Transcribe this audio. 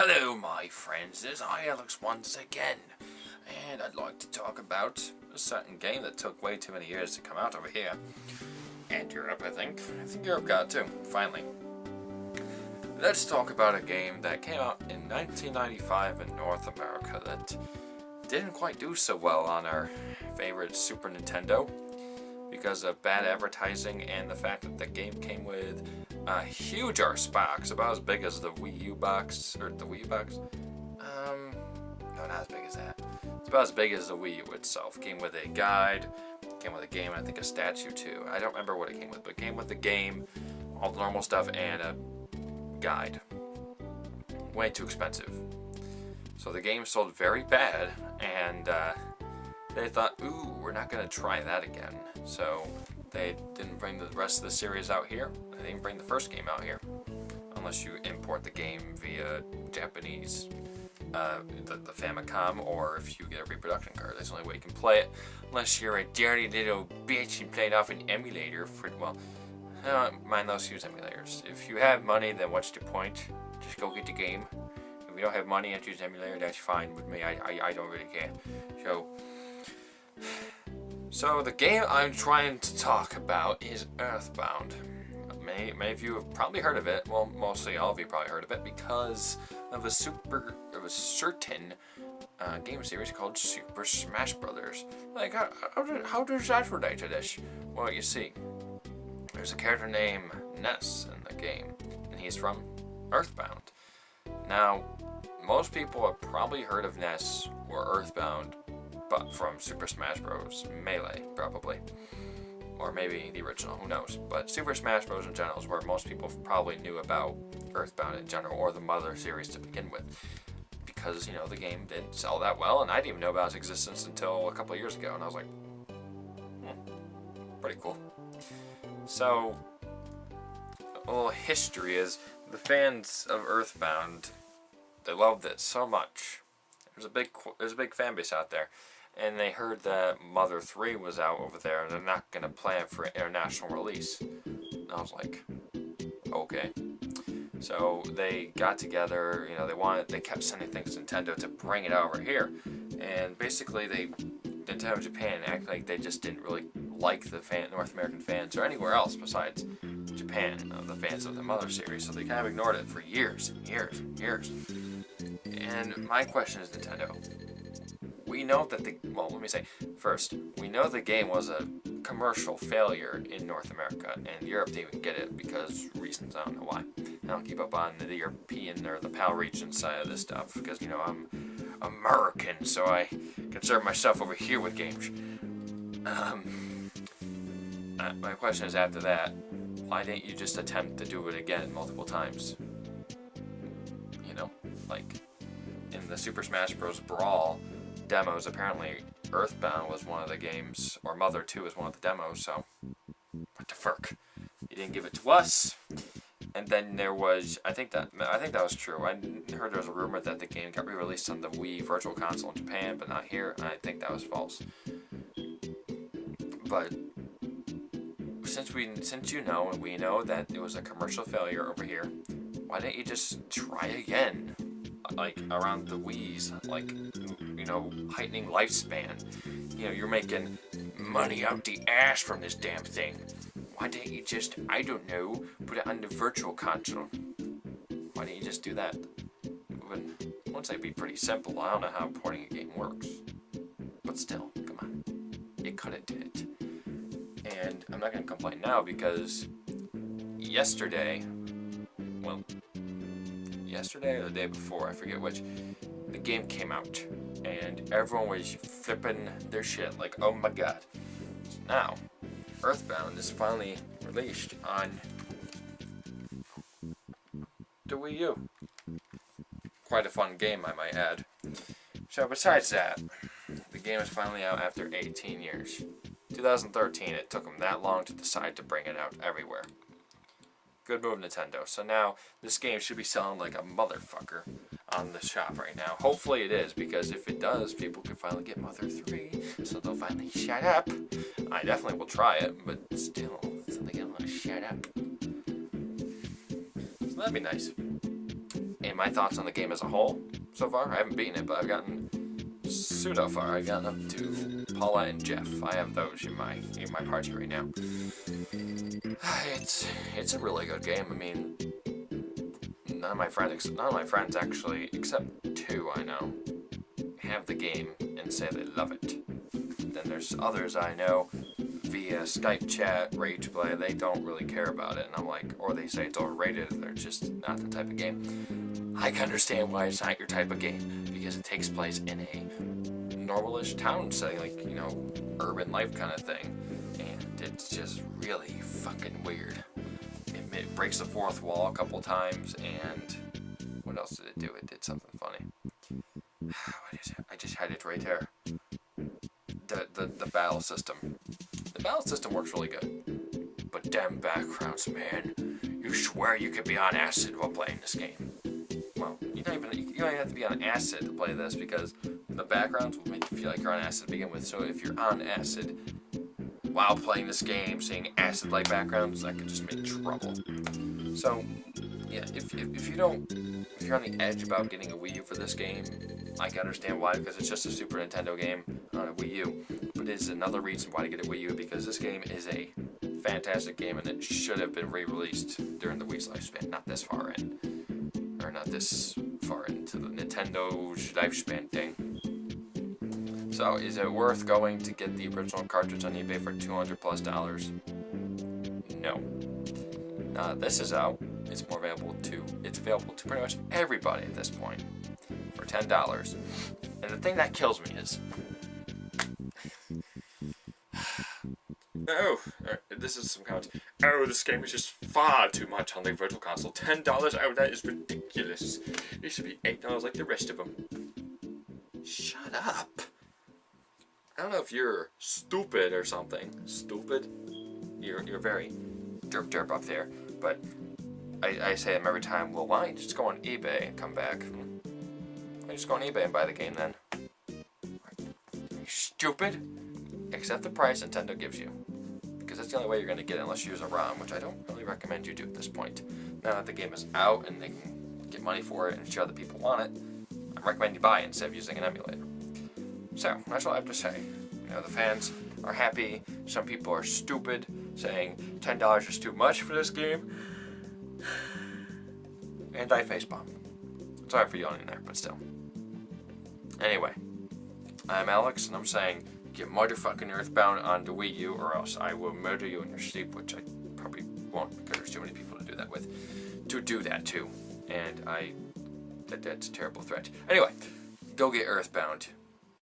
Hello my friends, this is I Alex once again, and I'd like to talk about a certain game that took way too many years to come out over here, and Europe I think Europe got it too, finally. Let's talk about a game that came out in 1995 in North America that didn't quite do so well on our favorite Super Nintendo because of bad advertising and the fact that the game came with a huge arse box, about as big as the Wii U box, or the Wii U box? No, not as big as that. It's about as big as the Wii U itself. Came with a guide, came with a game, and I think a statue too. I don't remember what it came with, but it came with the game, all the normal stuff, and a guide. Way too expensive. So the game sold very bad, and they thought, ooh, we're not going to try that again. So they didn't bring the rest of the series out here. They didn't bring the first game out here. Unless you import the game via Japanese, the Famicom, or if you get a reproduction card. That's the only way you can play it. Unless you're a dirty little bitch and play it off an emulator for, well, mind those use emulators. If you have money, then what's the point? Just go get the game. If you don't have money and use an emulator, that's fine with me. I don't really care. So the game I'm trying to talk about is EarthBound. Many of you have probably heard of it. Well, mostly all of you probably heard of it because of a certain game series called Super Smash Brothers. Like, how does that relate to this? Well, you see, there's a character named Ness in the game, and he's from EarthBound. Now, most people have probably heard of Ness or EarthBound, but from Super Smash Bros. Melee, probably. Or maybe the original, who knows. But Super Smash Bros. In general is where most people probably knew about EarthBound in general, or the Mother series to begin with. Because, you know, the game didn't sell that well, and I didn't even know about its existence until a couple of years ago, and I was like, pretty cool. So, a little history is, the fans of EarthBound, they loved it so much. There's a big fan base out there. And they heard that Mother 3 was out over there, and they're not going to plan for international release. And I was like, okay. So they got together, you know, they kept sending things to Nintendo to bring it over here. And basically Nintendo Japan acted like they just didn't really like the North American fans, or anywhere else besides Japan, the fans of the Mother series. So they kind of ignored it for years and years and years. And my question is, Nintendo, we know that we know the game was a commercial failure in North America, and Europe didn't even get it because reasons, I don't know why. I don't keep up on the European or the PAL region side of this stuff because, you know, I'm American, so I concern myself over here with games. My question is, after that, why didn't you just attempt to do it again multiple times? You know, like in the Super Smash Bros. Brawl demos, apparently EarthBound was one of the games, or Mother 2 was one of the demos, so what the fuck? You didn't give it to us. And then there was, I think that was true. I heard there was a rumor that the game got re-released on the Wii Virtual Console in Japan, but not here, and I think that was false. But since you know, and we know that it was a commercial failure over here, why didn't you just try again? Like around the Wii's, like, you know, heightening lifespan. You know, you're making money out the ass from this damn thing. Why didn't you just, I don't know, put it on the Virtual Console? Why didn't you just do that? I wouldn't say it'd be pretty simple. I don't know how porting a game works, but still, come on, you could have did it. And I'm not gonna complain now because yesterday or the day before, I forget which, the game came out, and everyone was flipping their shit, like, oh my god. So now, EarthBound is finally released on the Wii U. Quite a fun game, I might add. So besides that, the game is finally out after 18 years. 2013, it took them that long to decide to bring it out everywhere. Good move, Nintendo. So now, this game should be selling like a motherfucker on the shop right now. Hopefully it is, because if it does, people can finally get Mother 3, so they'll finally shut up. I definitely will try it, but still, so they don't want to shut up. So that'd be nice. And my thoughts on the game as a whole, so far, I haven't beaten it, but I've gotten pseudo far. I've gotten up to Paula and Jeff. I have those in my party right now. It's a really good game. I mean, none of my friends actually, except 2 I know, have the game and say they love it. Then there's others I know via Skype chat, Rage Play, they don't really care about it, and I'm like, or they say it's overrated, they're just not the type of game. I can understand why it's not your type of game, because it takes place in a normalish town setting, like, you know, urban life kind of thing, and it's just really fucking weird. It breaks the fourth wall a couple times, and what else did it do? It did something funny. I just had it right there. The battle system. The battle system works really good. But damn backgrounds, man. You swear you could be on acid while playing this game. Well, you don't even have to be on acid to play this, because the backgrounds will make you feel like you're on acid to begin with. So if you're on acid while playing this game, seeing acid-like backgrounds, that could just make trouble. So yeah, if you're on the edge about getting a Wii U for this game, I can understand why, because it's just a Super Nintendo game on a Wii U. But it's another reason why to get a Wii U, because this game is a fantastic game, and it should have been re-released during the Wii's lifespan, not this far in. Or not this far into the Nintendo's lifespan thing. So, is it worth going to get the original cartridge on eBay for $200+? No. Now that this is out, it's available to pretty much everybody at this point for $10. And the thing that kills me is, this is some comments. Oh, this game is just far too much on the Virtual Console. $10? Oh, that is ridiculous. It should be $8 like the rest of them. Shut up. I don't know if you're stupid or something. Stupid? You're very derp up there. But I say them every time. Well, why don't you just go on eBay and come back? Why don't you just go on eBay and buy the game then? Are you stupid? Accept the price Nintendo gives you. Because that's the only way you're going to get it unless you use a ROM, which I don't really recommend you do at this point. Now that the game is out and they can get money for it and sure other people want it, I recommend you buy it instead of using an emulator. So, that's all I have to say. You know, the fans are happy, some people are stupid, saying $10 is too much for this game, and I facepalm. Sorry for yawning there, but still. Anyway, I'm Alex, and I'm saying, get motherfucking EarthBound on the Wii U, or else I will murder you in your sleep, which I probably won't, because there's too many people to do that with. To do that too, and that's a terrible threat. Anyway, go get EarthBound.